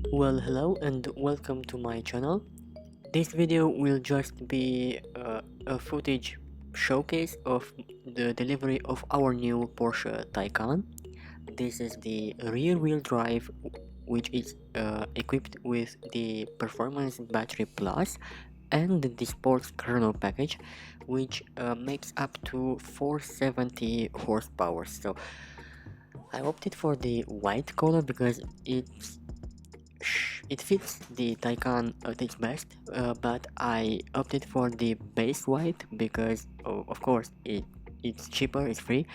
Well, hello and welcome to my channel. This video will just be a footage showcase of the delivery of our new Porsche Taycan. This is the rear-wheel drive, which is equipped with the Performance Battery Plus and the Sports Chrono package, which makes up to 470 horsepower. So I opted for the white color because it fits the Taycan at its best, but I opted for the base white because of course it's cheaper, it's free.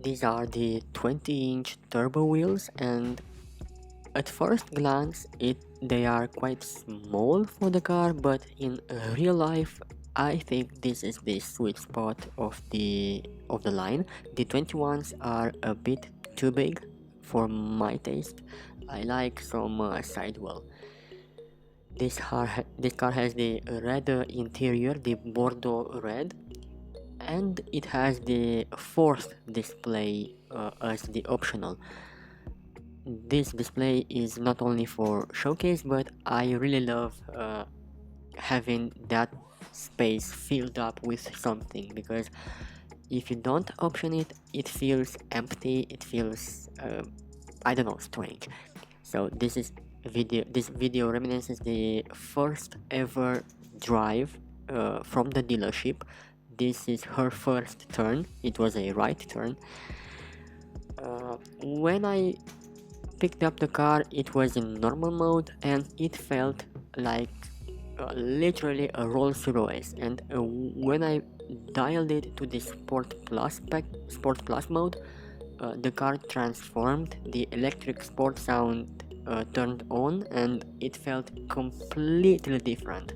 These are the 20-inch turbo wheels, and at first glance they are quite small for the car, but in real life I think this is the sweet spot of the line. The 21s are a bit too big for my taste. I like some sidewall. This car has the red interior, the Bordeaux Red, and it has the fourth display as the optional. This display is not only for showcase, but I really love having that space filled up with something, because if you don't option it, it feels empty, it feels I don't know, strange. So this video reminisces the first ever drive from the dealership. This is her first turn. It was a right turn. When I picked up the car, it was in normal mode and it felt like literally a Rolls Royce. And when I dialed it to the Sport Plus mode, the car transformed. The electric sport sound turned on and it felt completely different.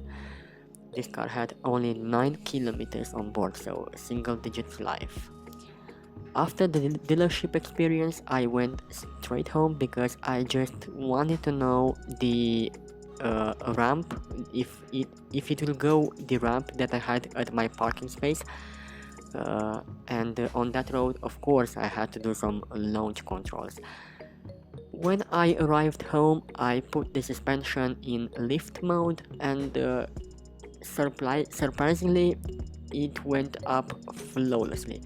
This car had only 9 kilometers on board, so single digits life. After the dealership experience, I went straight home because I just wanted to know the ramp, if it will go the ramp that I had at my parking space. And on that road, of course, I had to do some launch controls. When I arrived home, I put the suspension in lift mode, and surprisingly, it went up flawlessly.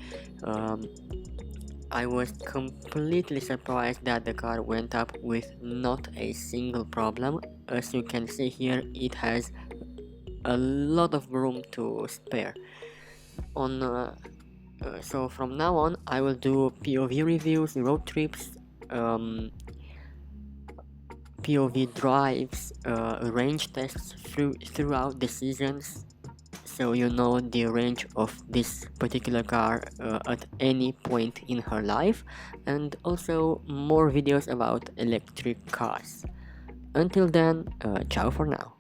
I was completely surprised that the car went up with not a single problem. As you can see here, it has a lot of room to spare. So from now on, I will do POV reviews, road trips, POV drives, range tests throughout the seasons, so you know the range of this particular car at any point in her life, and also more videos about electric cars. Until then, ciao for now.